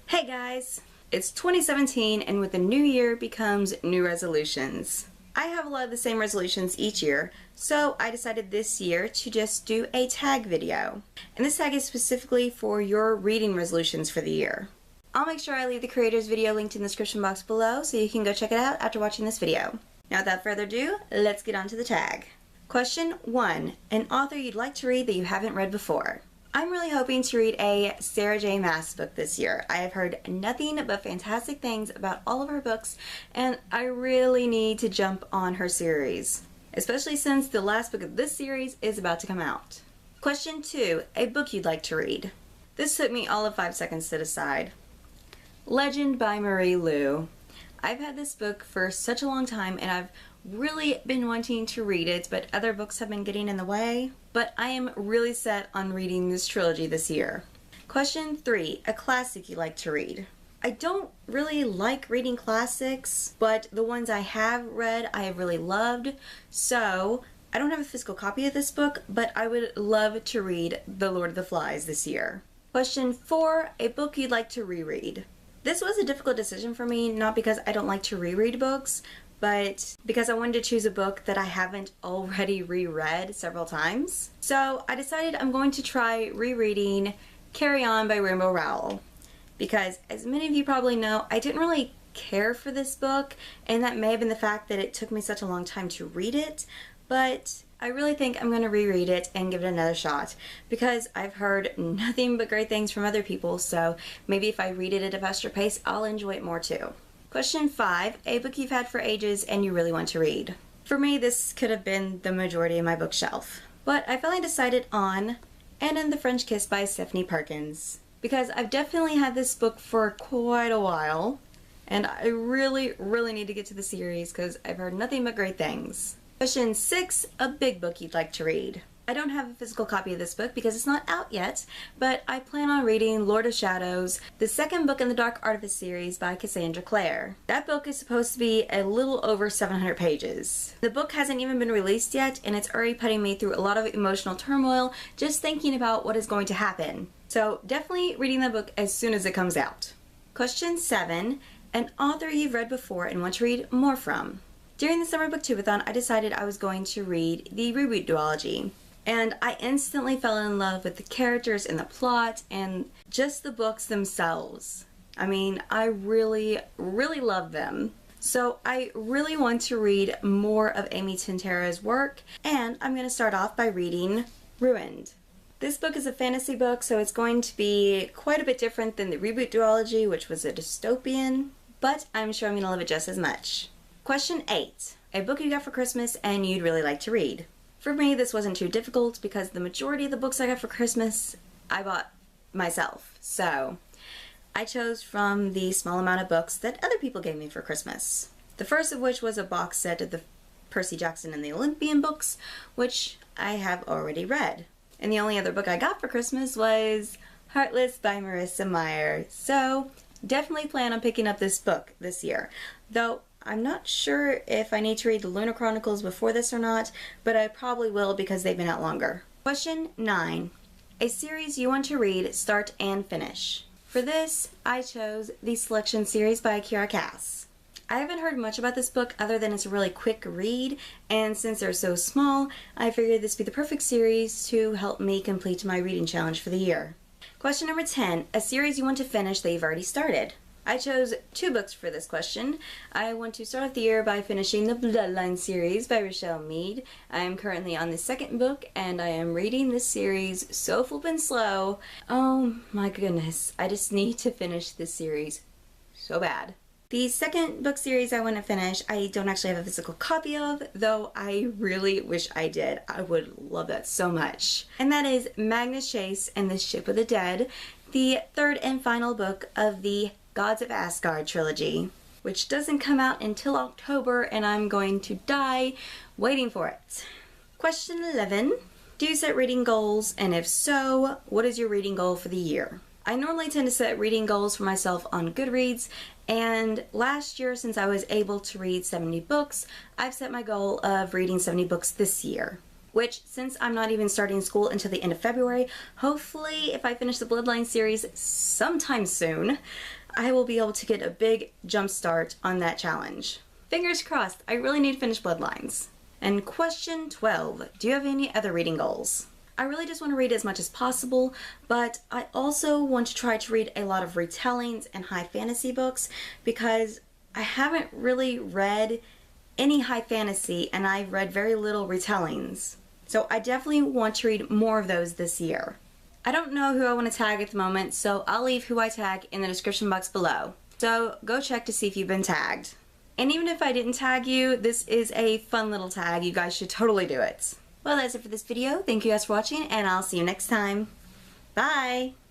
Hey guys! It's 2017 and with the new year becomes new resolutions. I have a lot of the same resolutions each year, so I decided this year to just do a tag video. And this tag is specifically for your reading resolutions for the year. I'll make sure I leave the creator's video linked in the description box below so you can go check it out after watching this video. Now without further ado, let's get on to the tag. Question 1. An author you'd like to read that you haven't read before. I'm really hoping to read a Sarah J. Maas book this year. I have heard nothing but fantastic things about all of her books, and I really need to jump on her series, especially since the last book of this series is about to come out. Question 2. A book you'd like to read. This took me all of 5 seconds to decide. Legend by Marie Lu. I've had this book for such a long time and I've really been wanting to read it, but other books have been getting in the way. But I am really set on reading this trilogy this year. Question 3. A classic you like to read. I don't really like reading classics, but the ones I have read I have really loved. So I don't have a physical copy of this book, but I would love to read The Lord of the Flies this year. Question 4. A book you'd like to reread. This was a difficult decision for me, not because I don't like to reread books, but because I wanted to choose a book that I haven't already reread several times. So I decided I'm going to try rereading Carry On by Rainbow Rowell. Because as many of you probably know, I didn't really care for this book, and that may have been the fact that it took me such a long time to read it, but I really think I'm going to reread it and give it another shot because I've heard nothing but great things from other people, so maybe if I read it at a faster pace, I'll enjoy it more too. Question 5. A book you've had for ages and you really want to read. For me, this could have been the majority of my bookshelf, but I finally decided on Anna and the French Kiss by Stephanie Perkins because I've definitely had this book for quite a while and I really need to get to the series because I've heard nothing but great things. Question 6. A big book you'd like to read. I don't have a physical copy of this book because it's not out yet, but I plan on reading Lord of Shadows, the second book in the Dark Artifice series by Cassandra Clare. That book is supposed to be a little over 700 pages. The book hasn't even been released yet, and it's already putting me through a lot of emotional turmoil just thinking about what is going to happen. So definitely reading the book as soon as it comes out. Question 7. An author you've read before and want to read more from. During the Summer Booktubeathon, I decided I was going to read the Reboot duology. And I instantly fell in love with the characters and the plot and just the books themselves. I mean, I really love them. So I really want to read more of Amy Tintera's work, and I'm going to start off by reading Ruined. This book is a fantasy book, so it's going to be quite a bit different than the Reboot duology, which was a dystopian, but I'm sure I'm going to love it just as much. Question 8. A book you got for Christmas and you'd really like to read. For me, this wasn't too difficult because the majority of the books I got for Christmas, I bought myself. So I chose from the small amount of books that other people gave me for Christmas. The first of which was a box set of the Percy Jackson and the Olympian books, which I have already read. And the only other book I got for Christmas was Heartless by Marissa Meyer. So definitely plan on picking up this book this year. Though I'm not sure if I need to read the Lunar Chronicles before this or not, but I probably will because they've been out longer. Question 9. A series you want to read, start and finish. For this, I chose the Selection series by Kiera Cass. I haven't heard much about this book other than it's a really quick read, and since they're so small, I figured this would be the perfect series to help me complete my reading challenge for the year. Question number 10. A series you want to finish that you've already started. I chose 2 books for this question. I want to start off the year by finishing the Bloodline series by Rochelle Mead. I am currently on the 2nd book and I am reading this series so flippin' slow. Oh my goodness, I just need to finish this series so bad. The 2nd book series I want to finish, I don't actually have a physical copy of, though I really wish I did. I would love that so much. And that is Magnus Chase and the Ship of the Dead, the 3rd and final book of the Gods of Asgard trilogy, which doesn't come out until October, and I'm going to die waiting for it. Question 11. Do you set reading goals, and if so, what is your reading goal for the year? I normally tend to set reading goals for myself on Goodreads, and last year, since I was able to read 70 books, I've set my goal of reading 70 books this year. which since I'm not even starting school until the end of February, hopefully if I finish the Bloodline series sometime soon, I will be able to get a big jump start on that challenge. Fingers crossed, I really need to finish Bloodlines. And question 12, do you have any other reading goals? I really just want to read as much as possible, but I also want to try to read a lot of retellings and high fantasy books because I haven't really read any high fantasy and I've read very little retellings. So I definitely want to read more of those this year. I don't know who I want to tag at the moment, so I'll leave who I tag in the description box below. So go check to see if you've been tagged. And even if I didn't tag you, this is a fun little tag. You guys should totally do it. Well, that's it for this video. Thank you guys for watching, and I'll see you next time. Bye!